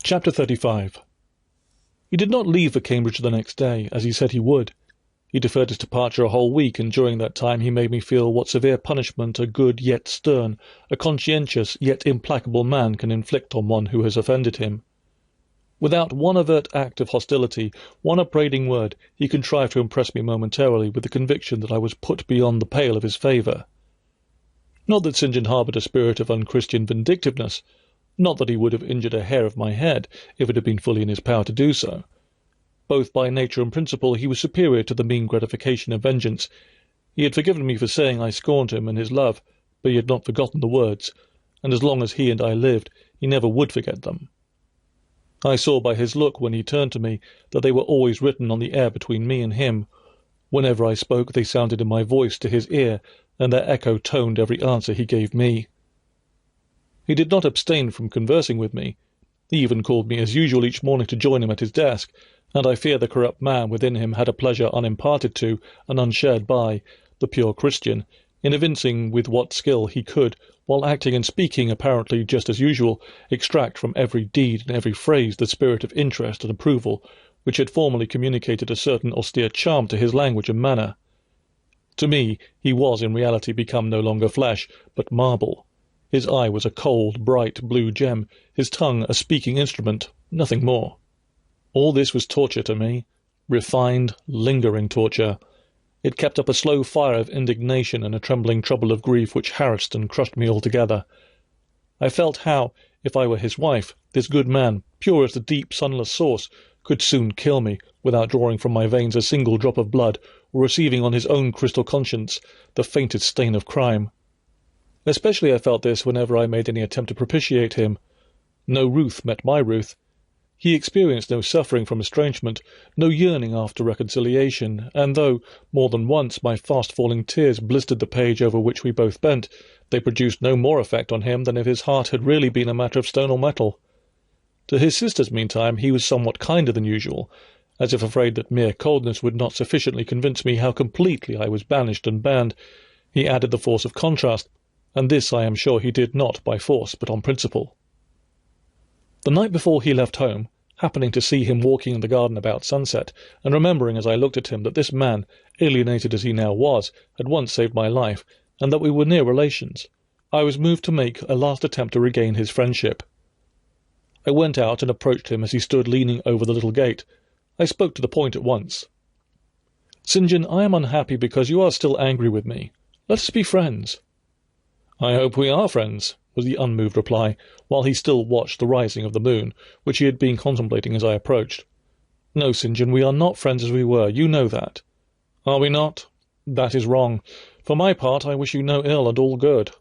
Chapter 35. He did not leave for Cambridge the next day, as he said he would. He deferred his departure a whole week, and during that time he made me feel what severe punishment a good yet stern, a conscientious yet implacable man can inflict on one who has offended him. Without one overt act of hostility, one upbraiding word, he contrived to impress me momentarily with the conviction that I was put beyond the pale of his favour. Not that St. John harboured a spirit of unchristian vindictiveness, not that he would have injured a hair of my head if it had been fully in his power to do so. Both by nature and principle he was superior to the mean gratification of vengeance. He had forgiven me for saying I scorned him and his love, but he had not forgotten the words, and as long as he and I lived, he never would forget them. I saw by his look when he turned to me that they were always written on the air between me and him. Whenever I spoke, they sounded in my voice to his ear, and their echo toned every answer he gave me. He did not abstain from conversing with me. He even called me as usual each morning to join him at his desk, and I fear the corrupt man within him had a pleasure unimparted to, and unshared by, the pure Christian, in evincing with what skill he could, while acting and speaking apparently just as usual, extract from every deed and every phrase the spirit of interest and approval which had formerly communicated a certain austere charm to his language and manner. To me he was in reality become no longer flesh, but marble. His eye was a cold, bright blue gem, his tongue a speaking instrument, nothing more. All this was torture to me, refined, lingering torture. It kept up a slow fire of indignation and a trembling trouble of grief which harassed and crushed me altogether. I felt how, if I were his wife, this good man, pure as the deep, sunless source, could soon kill me, without drawing from my veins a single drop of blood, or receiving on his own crystal conscience the faintest stain of crime. Especially I felt this whenever I made any attempt to propitiate him. No ruth met my ruth. He experienced no suffering from estrangement, no yearning after reconciliation, and though, more than once, my fast-falling tears blistered the page over which we both bent, they produced no more effect on him than if his heart had really been a matter of stone or metal. To his sisters, meantime, he was somewhat kinder than usual, as if afraid that mere coldness would not sufficiently convince me how completely I was banished and banned. He added the force of contrast, and this I am sure he did not by force but on principle. The night before he left home, happening to see him walking in the garden about sunset, and remembering as I looked at him that this man, alienated as he now was, had once saved my life, and that we were near relations, I was moved to make a last attempt to regain his friendship. I went out and approached him as he stood leaning over the little gate. I spoke to the point at once. "St. John, I am unhappy because you are still angry with me. Let us be friends." "I hope we are friends," was the unmoved reply, while he still watched the rising of the moon, which he had been contemplating as I approached. "No, St. John, we are not friends as we were. You know that." "Are we not? That is wrong. For my part, I wish you no ill and all good."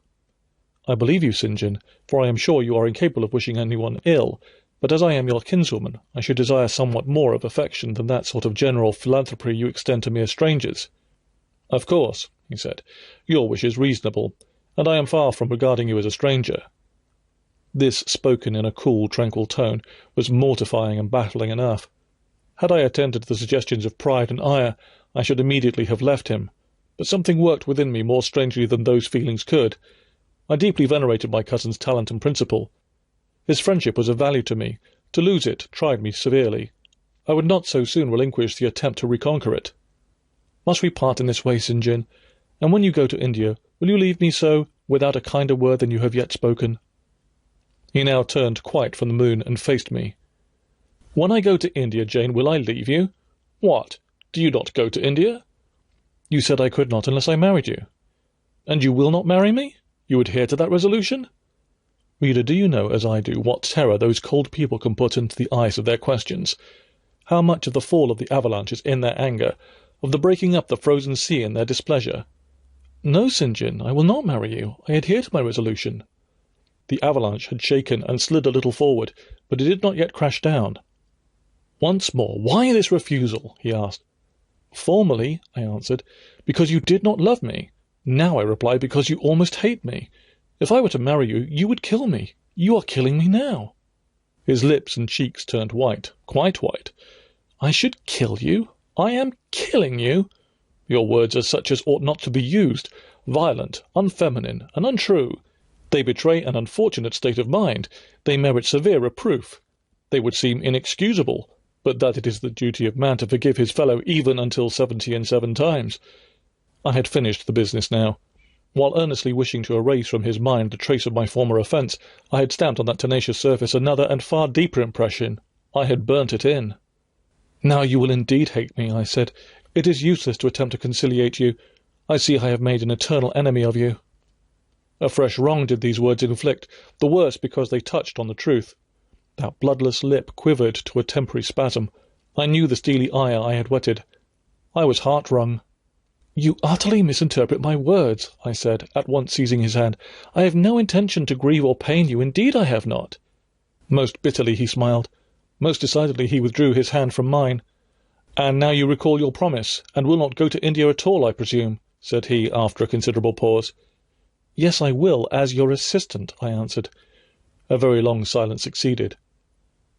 "I believe you, St. John, for I am sure you are incapable of wishing anyone ill, but as I am your kinswoman, I should desire somewhat more of affection than that sort of general philanthropy you extend to mere strangers." "Of course," he said, "your wish is reasonable, and I am far from regarding you as a stranger." This, spoken in a cool, tranquil tone, was mortifying and baffling enough. Had I attended to the suggestions of pride and ire, I should immediately have left him, but something worked within me more strangely than those feelings could. I deeply venerated my cousin's talent and principle. His friendship was of value to me. To lose it tried me severely. I would not so soon relinquish the attempt to reconquer it. "Must we part in this way, St. John? And when you go to India, will you leave me so, without a kinder word than you have yet spoken?" He now turned quite from the moon and faced me. "When I go to India, Jane, will I leave you? What, do you not go to India?" "You said I could not unless I married you." "And you will not marry me? You adhere to that resolution?" Reader, do you know, as I do, what terror those cold people can put into the eyes of their questions? How much of the fall of the avalanche is in their anger, of the breaking up the frozen sea in their displeasure? "No, St. John, I will not marry you. I adhere to my resolution." The avalanche had shaken and slid a little forward, but it did not yet crash down. "Once more, why this refusal?" he asked. "Formerly," I answered, "because you did not love me. Now I reply because you almost hate me. If I were to marry you, you would kill me. You are killing me now." His lips and cheeks turned white, quite white. "I should kill you? I am killing you? Your words are such as ought not to be used, violent, unfeminine, and untrue. They betray an unfortunate state of mind. They merit severe reproof. They would seem inexcusable, but that it is the duty of man to forgive his fellow even until 77 times. I had finished the business now. While earnestly wishing to erase from his mind the trace of my former offence, I had stamped on that tenacious surface another and far deeper impression. I had burnt it in. "Now you will indeed hate me," I said. "It is useless to attempt to conciliate you. I see I have made an eternal enemy of you." A fresh wrong did these words inflict, the worse because they touched on the truth. That bloodless lip quivered to a temporary spasm. I knew the steely ire I had whetted. I was heart-wrung. "You utterly misinterpret my words," I said, at once seizing his hand. "I have no intention to grieve or pain you. Indeed I have not." Most bitterly he smiled. Most decidedly he withdrew his hand from mine. "And now you recall your promise, and will not go to India at all, I presume?" said he, after a considerable pause. "Yes, I will, as your assistant," I answered. A very long silence succeeded.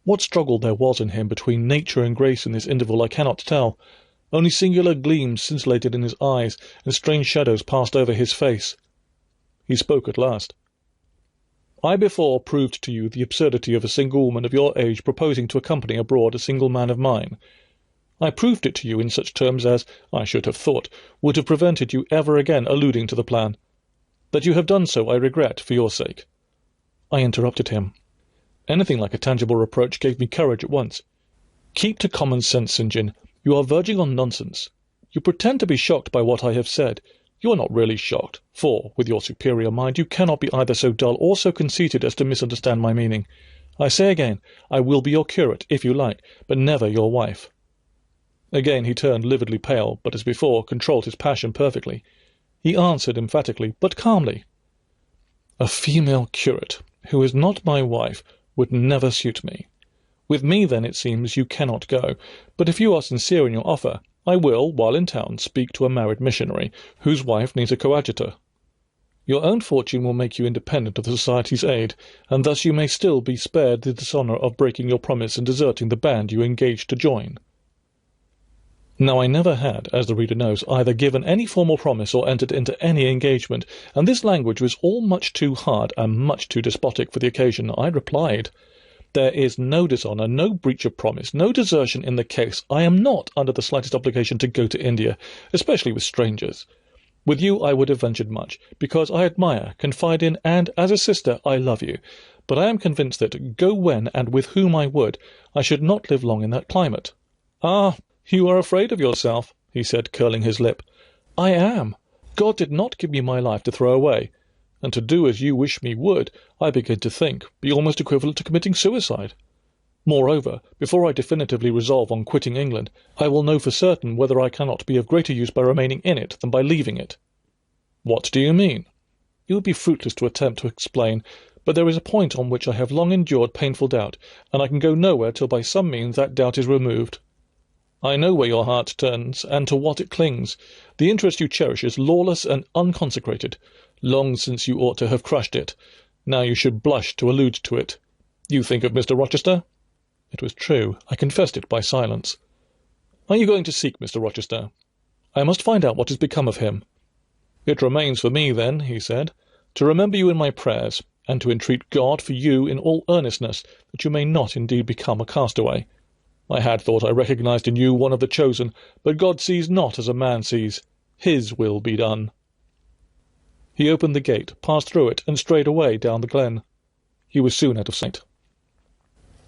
What struggle there was in him between nature and grace in this interval I cannot tell. Only singular gleams scintillated in his eyes, and strange shadows passed over his face. He spoke at last. "I before proved to you the absurdity of a single woman of your age proposing to accompany abroad a single man of mine. I proved it to you in such terms as, I should have thought, would have prevented you ever again alluding to the plan. That you have done so I regret, for your sake." I interrupted him. Anything like a tangible reproach gave me courage at once. "Keep to common sense, St. John. You are verging on nonsense. You pretend to be shocked by what I have said. You are not really shocked, for, with your superior mind, you cannot be either so dull or so conceited as to misunderstand my meaning. I say again, I will be your curate, if you like, but never your wife." Again he turned lividly pale, but as before controlled his passion perfectly. He answered emphatically, but calmly, "A female curate, who is not my wife, would never suit me. With me, then, it seems, you cannot go, but if you are sincere in your offer, I will, while in town, speak to a married missionary, whose wife needs a coadjutor. Your own fortune will make you independent of the Society's aid, and thus you may still be spared the dishonour of breaking your promise and deserting the band you engaged to join." Now I never had, as the reader knows, either given any formal promise or entered into any engagement, and this language was all much too hard and much too despotic for the occasion. I replied, "There is no dishonour, no breach of promise, no desertion in the case. I am not under the slightest obligation to go to India, especially with strangers. With you I would have ventured much, because I admire, confide in, and, as a sister, I love you. But I am convinced that, go when and with whom I would, I should not live long in that climate." "Ah, you are afraid of yourself," he said, curling his lip. "I am. God did not give me my life to throw away, and to do as you wish me would, I begin to think, be almost equivalent to committing suicide. Moreover, before I definitively resolve on quitting England, I will know for certain whether I cannot be of greater use by remaining in it than by leaving it." "What do you mean?" It would be fruitless to attempt to explain, but there is a point on which I have long endured painful doubt, and I can go nowhere till by some means that doubt is removed. I know where your heart turns, and to what it clings. The interest you cherish is lawless and unconsecrated. Long since you ought to have crushed it. Now you should blush to allude to it. You think of Mr. Rochester?" It was true. I confessed it by silence. "Are you going to seek Mr. Rochester?" "I must find out what has become of him." "It remains for me, then," he said, "to remember you in my prayers, and to entreat God for you in all earnestness, that you may not indeed become a castaway. I had thought I recognized in you one of the chosen, but God sees not as a man sees. His will be done." He opened the gate, passed through it, and strayed away down the glen. He was soon out of sight.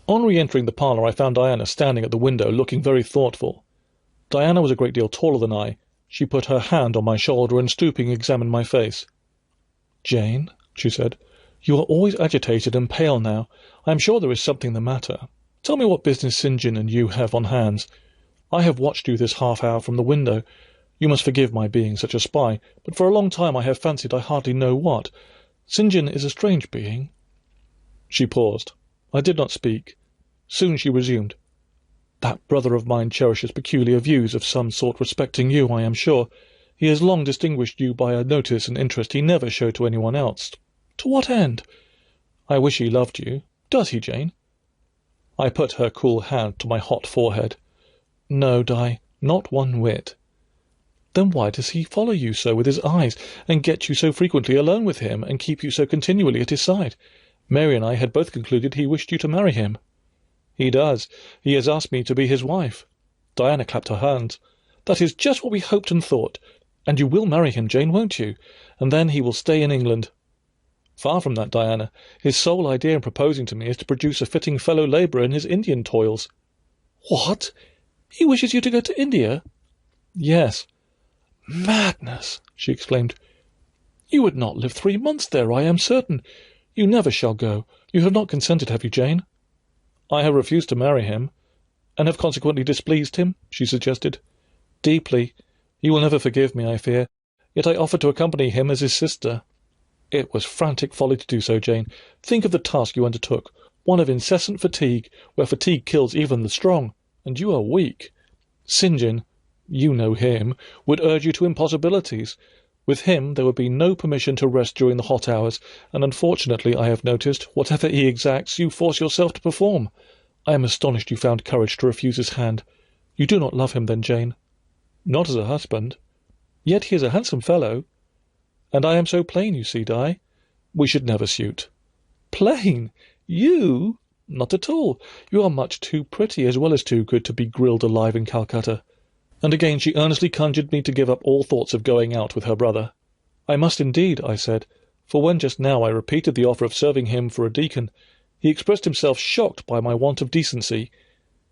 On re-entering the parlour I found Diana standing at the window, looking very thoughtful. Diana was a great deal taller than I. She put her hand on my shoulder and, stooping, examined my face. "Jane," she said, "you are always agitated and pale now. I am sure there is something the matter. Tell me what business St. John and you have on hands. I have watched you this half-hour from the window. You must forgive my being such a spy, but for a long time I have fancied I hardly know what. St. John is a strange being." She paused. I did not speak. Soon she resumed. "That brother of mine cherishes peculiar views of some sort respecting you, I am sure. He has long distinguished you by a notice and interest he never showed to anyone else. To what end? I wish he loved you. Does he, Jane?" I put her cool hand to my hot forehead. "No, Di, not one whit." "Then why does he follow you so with his eyes, and get you so frequently alone with him, and keep you so continually at his side? Mary and I had both concluded he wished you to marry him." "He does. He has asked me to be his wife." Diana clapped her hands. "That is just what we hoped and thought. And you will marry him, Jane, won't you? And then he will stay in England." "Far from that, Diana. His sole idea in proposing to me is to produce a fitting fellow labourer in his Indian toils." "What? He wishes you to go to India?" "Yes." "Madness!" she exclaimed. "You would not live 3 months there, I am certain. You never shall go. You have not consented, have you, Jane?" "I have refused to marry him." "And have consequently displeased him?" she suggested. "Deeply. He will never forgive me, I fear. Yet I offered to accompany him as his sister." "It was frantic folly to do so, Jane. Think of the task you undertook, one of incessant fatigue, where fatigue kills even the strong, and you are weak. St. John, you know him, would urge you to impossibilities. With him there would be no permission to rest during the hot hours, and unfortunately, I have noticed, whatever he exacts, you force yourself to perform. I am astonished you found courage to refuse his hand. You do not love him, then, Jane?" "Not as a husband." "Yet he is a handsome fellow." "And I am so plain, you see, Di. We should never suit." "Plain? You?" "Not at all. You are much too pretty as well as too good to be grilled alive in Calcutta." And again she earnestly conjured me to give up all thoughts of going out with her brother. "I must indeed," I said, for when just now I repeated the offer of serving him for a deacon, he expressed himself shocked by my want of decency.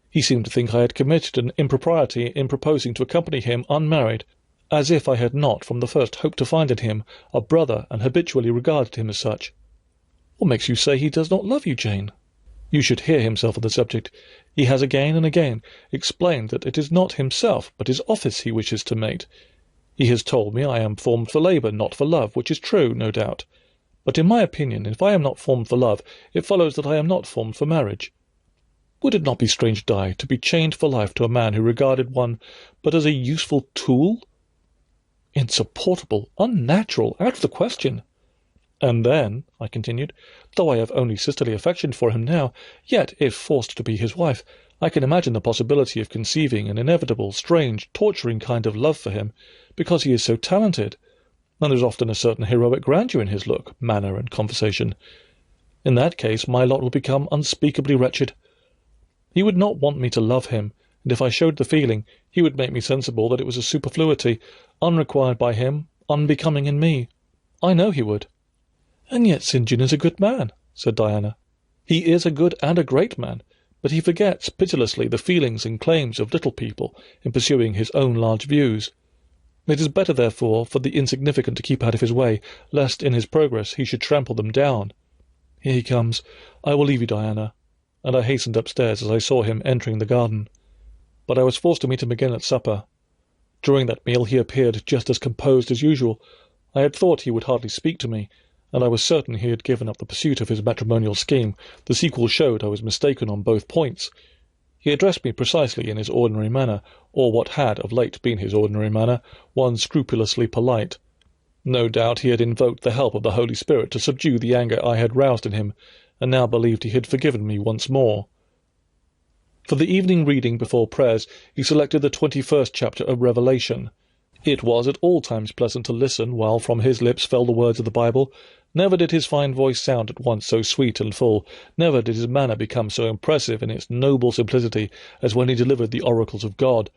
He seemed to think I had committed an impropriety in proposing to accompany him unmarried, as if I had not from the first hoped to find in him a brother and habitually regarded him as such. "What makes you say he does not love you, Jane?" "You should hear himself on the subject. He has again and again explained that it is not himself but his office he wishes to mate. He has told me I am formed for labour, not for love, which is true, no doubt. But in my opinion, if I am not formed for love, it follows that I am not formed for marriage. Would it not be strange, Di, to be chained for life to a man who regarded one but as a useful tool? Insupportable, unnatural, out of the question. And then," I continued, "though I have only sisterly affection for him now, yet, if forced to be his wife, I can imagine the possibility of conceiving an inevitable, strange, torturing kind of love for him, because he is so talented, and there is often a certain heroic grandeur in his look, manner, and conversation. In that case my lot will become unspeakably wretched. He would not want me to love him, and if I showed the feeling, he would make me sensible that it was a superfluity, unrequired by him, unbecoming in me. I know he would." "And yet St. John is a good man," said Diana. "He is a good and a great man, but he forgets pitilessly the feelings and claims of little people in pursuing his own large views. It is better, therefore, for the insignificant to keep out of his way, lest in his progress he should trample them down. Here he comes. I will leave you, Diana." And I hastened upstairs as I saw him entering the garden. But I was forced to meet him again at supper. During that meal he appeared just as composed as usual. I had thought he would hardly speak to me, and I was certain he had given up the pursuit of his matrimonial scheme. The sequel showed I was mistaken on both points. He addressed me precisely in his ordinary manner, or what had of late been his ordinary manner, one scrupulously polite. No doubt he had invoked the help of the Holy Spirit to subdue the anger I had roused in him, and now believed he had forgiven me once more. For the evening reading before prayers he selected the 21st chapter of Revelation. It was at all times pleasant to listen while from his lips fell the words of the Bible. Never did his fine voice sound at once so sweet and full, never did his manner become so impressive in its noble simplicity as when he delivered the oracles of God.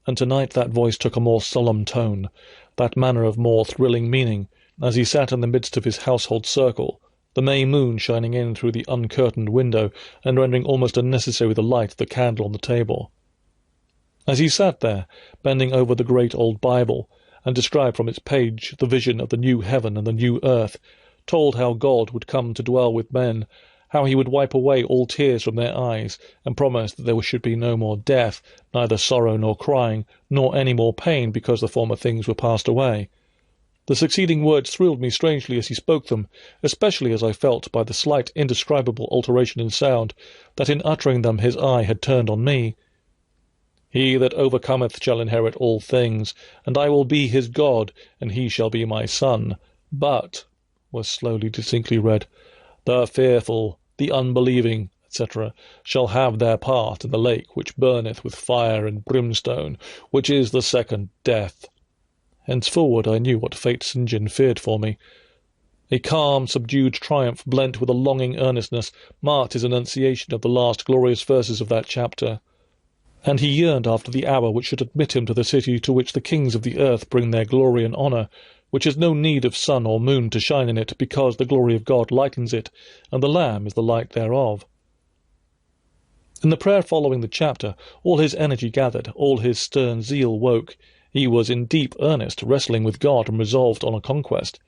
And tonight that voice took a more solemn tone, that manner of more thrilling meaning, as he sat in the midst of his household circle, the May moon shining in through the uncurtained window and rendering almost unnecessary the light of the candle on the table. As he sat there, bending over the great old Bible, and described from its page the vision of the new heaven and the new earth, told how God would come to dwell with men, how he would wipe away all tears from their eyes, and promised that there should be no more death, neither sorrow nor crying, nor any more pain, because the former things were passed away. The succeeding words thrilled me strangely as he spoke them, especially as I felt, by the slight indescribable alteration in sound, that in uttering them his eye had turned on me. "He that overcometh shall inherit all things, and I will be his God, and he shall be my son. But," was slowly distinctly read, "the fearful, the unbelieving, etc., shall have their part in the lake which burneth with fire and brimstone, which is the second death." Henceforward I knew what fate St. John feared for me. A calm, subdued triumph blent with a longing earnestness marked his enunciation of the last glorious verses of that chapter. And he yearned after the hour which should admit him to the city to which the kings of the earth bring their glory and honour, which has no need of sun or moon to shine in it, because the glory of God lightens it, and the Lamb is the light thereof. In the prayer following the chapter, all his energy gathered, all his stern zeal woke. He was in deep earnest, wrestling with God and resolved on a conquest.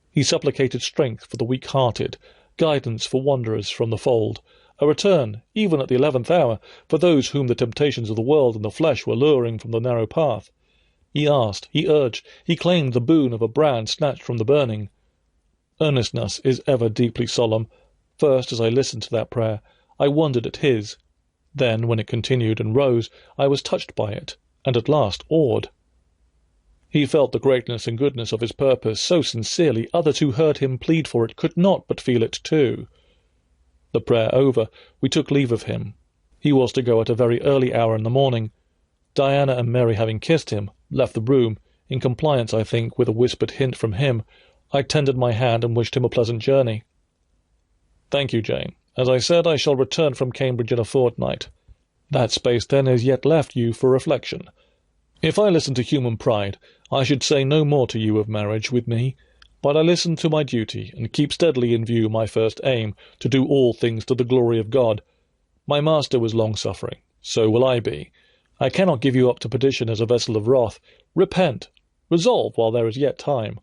He supplicated strength for the weak-hearted, guidance for wanderers from the fold, a return, even at the 11th hour, for those whom the temptations of the world and the flesh were luring from the narrow path. He asked, he urged, he claimed the boon of a brand snatched from the burning. Earnestness is ever deeply solemn. First, as I listened to that prayer, I wondered at his. Then, when it continued and rose, I was touched by it, and at last awed. He felt the greatness and goodness of his purpose so sincerely, others who heard him plead for it could not but feel it too. The prayer over, we took leave of him. He was to go at a very early hour in the morning. Diana and Mary, having kissed him, left the room, in compliance, I think, with a whispered hint from him. I tendered my hand and wished him a pleasant journey. "Thank you, Jane. As I said, I shall return from Cambridge in a fortnight. That space, then, is yet left you for reflection. If I listened to human pride, I should say no more to you of marriage with me, but I listen to my duty, and keep steadily in view my first aim, to do all things to the glory of God. My Master was long-suffering, so will I be. I cannot give you up to perdition as a vessel of wrath. Repent, resolve while there is yet time.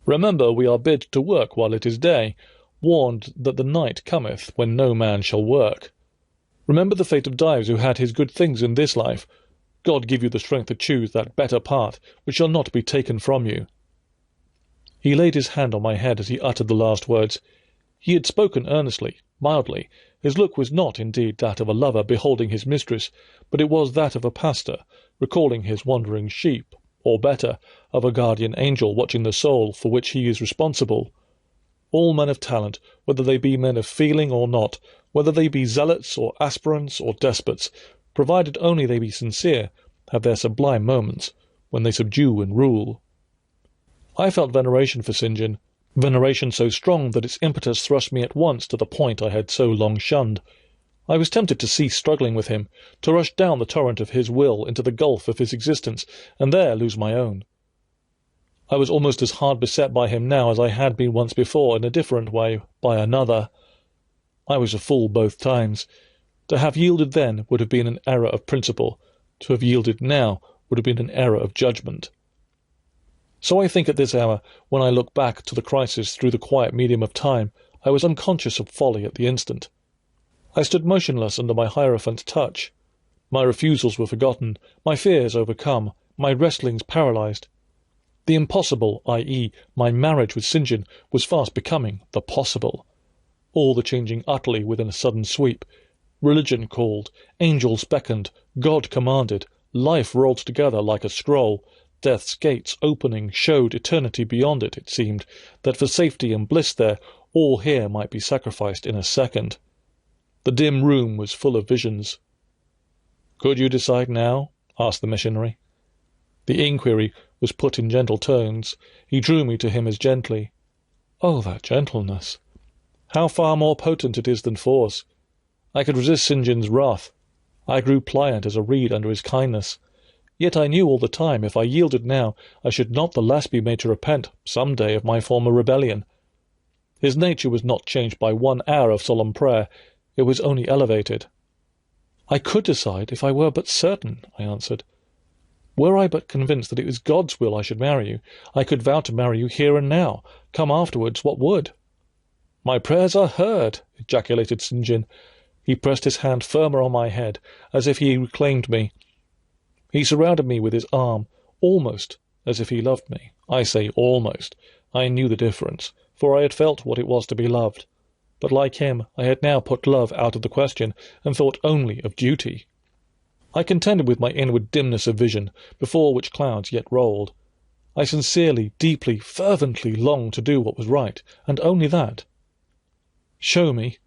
Remember we are bid to work while it is day, warned that the night cometh when no man shall work. Remember the fate of Dives, who had his good things in this life. God give you the strength to choose that better path, which shall not be taken from you." He laid his hand on my head as he uttered the last words. He had spoken earnestly, mildly. His look was not, indeed, that of a lover beholding his mistress, but it was that of a pastor, recalling his wandering sheep, or better, of a guardian angel watching the soul for which he is responsible. All men of talent, whether they be men of feeling or not, whether they be zealots or aspirants or despots, provided only they be sincere, have their sublime moments, when they subdue and rule. I felt veneration for St. John, veneration so strong that its impetus thrust me at once to the point I had so long shunned. I was tempted to cease struggling with him, to rush down the torrent of his will into the gulf of his existence, and there lose my own. I was almost as hard beset by him now as I had been once before, in a different way, by another. I was a fool both times. To have yielded then would have been an error of principle. To have yielded now would have been an error of judgment. So I think at this hour, when I look back to the crisis through the quiet medium of time, I was unconscious of folly at the instant. I stood motionless under my Hierophant's touch. My refusals were forgotten, my fears overcome, my wrestlings paralyzed. The impossible, i.e., my marriage with St. John, was fast becoming the possible. All the changing utterly within a sudden sweep. Religion called, angels beckoned, God commanded, life rolled together like a scroll. Death's gates opening showed eternity beyond it, it seemed, that for safety and bliss there, all here might be sacrificed in a second. The dim room was full of visions. "Could you decide now?" asked the missionary. The inquiry was put in gentle tones. He drew me to him as gently. Oh, that gentleness! How far more potent it is than force! I could resist St. John's wrath. I grew pliant as a reed under his kindness. Yet I knew all the time, if I yielded now, I should not the less be made to repent, some day, of my former rebellion. His nature was not changed by 1 hour of solemn prayer. It was only elevated. "I could decide, if I were but certain," I answered. "Were I but convinced that it was God's will I should marry you, I could vow to marry you here and now. Come afterwards what would." "My prayers are heard," ejaculated St. John. He pressed his hand firmer on my head, as if he reclaimed me. He surrounded me with his arm, almost as if he loved me. I say almost. I knew the difference, for I had felt what it was to be loved. But like him, I had now put love out of the question, and thought only of duty. I contended with my inward dimness of vision, before which clouds yet rolled. I sincerely, deeply, fervently longed to do what was right, and only that. Show me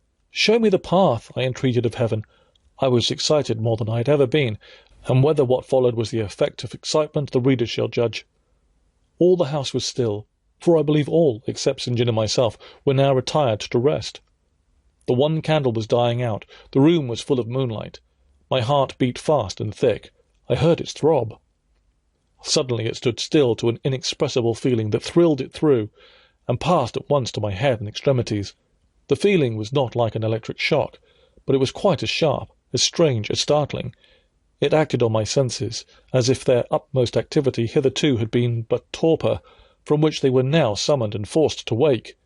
the path," I entreated of heaven. I was excited more than I had ever been, and whether what followed was the effect of excitement the reader shall judge. All the house was still. for I believe all, except St. John and myself, were now retired to rest. The one candle was dying out. The room was full of moonlight. My heart beat fast and thick. I heard its throb. Suddenly it stood still to an inexpressible feeling that thrilled it through, and passed at once to my head and extremities. The feeling was not like an electric shock, but it was quite as sharp, as strange, as startling. It acted on my senses, as if their utmost activity hitherto had been but torpor, from which they were now summoned and forced to wake.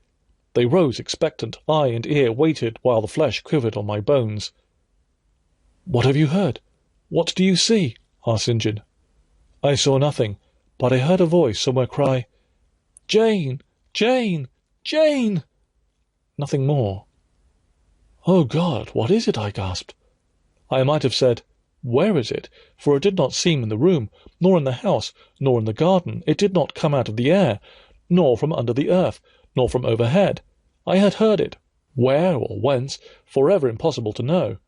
They rose expectant, eye and ear waited while the flesh quivered on my bones. "What have you heard? What do you see?" asked St. John. I saw nothing, but I heard a voice somewhere cry, "Jane! Jane! Jane!" Nothing more. "Oh God, what is it?" I gasped. I might have said, "Where is it?" for it did not seem in the room, nor in the house, nor in the garden. It did not come out of the air, nor from under the earth, nor from overhead. I had heard it. Where or whence, forever impossible to know.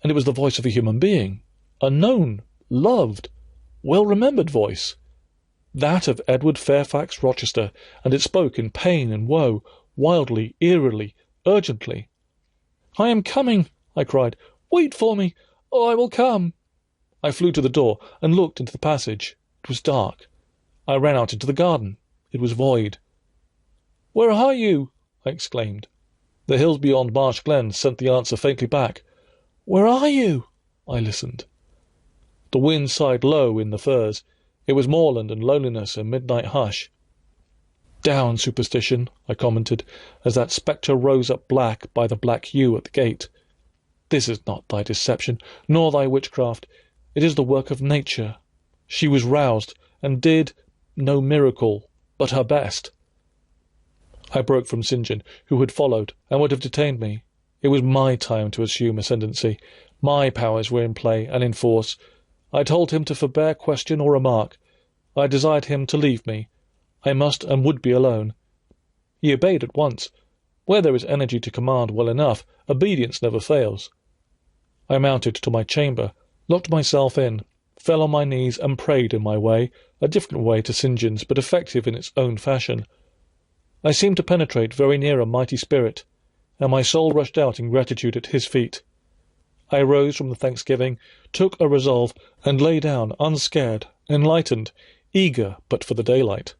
And it was the voice of a human being, a known, loved, well-remembered voice. That of Edward Fairfax Rochester, and it spoke in pain and woe, wildly, eerily, urgently. "I am coming," I cried. "Wait for me. Oh, I will come." I flew to the door and looked into the passage. It was dark. I ran out into the garden. It was void. "Where are you?" I exclaimed. The hills beyond Marsh Glen sent the answer faintly back. "Where are you?" I listened. The wind sighed low in the firs. It was moorland and loneliness and midnight hush. "Down, superstition," I commented, as that spectre rose up black by the black yew at the gate. "This is not thy deception, nor thy witchcraft. It is the work of nature. She was roused, and did no miracle, but her best." I broke from St. John, who had followed, and would have detained me. It was my time to assume ascendancy. My powers were in play and in force. I told him to forbear question or remark. I desired him to leave me. I must and would be alone. He obeyed at once. Where there is energy to command well enough, obedience never fails. I mounted to my chamber, locked myself in, fell on my knees and prayed in my way, a different way to St. John's, but effective in its own fashion. I seemed to penetrate very near a mighty spirit, and my soul rushed out in gratitude at his feet. I rose from the thanksgiving, took a resolve, and lay down unscared, enlightened, eager but for the daylight.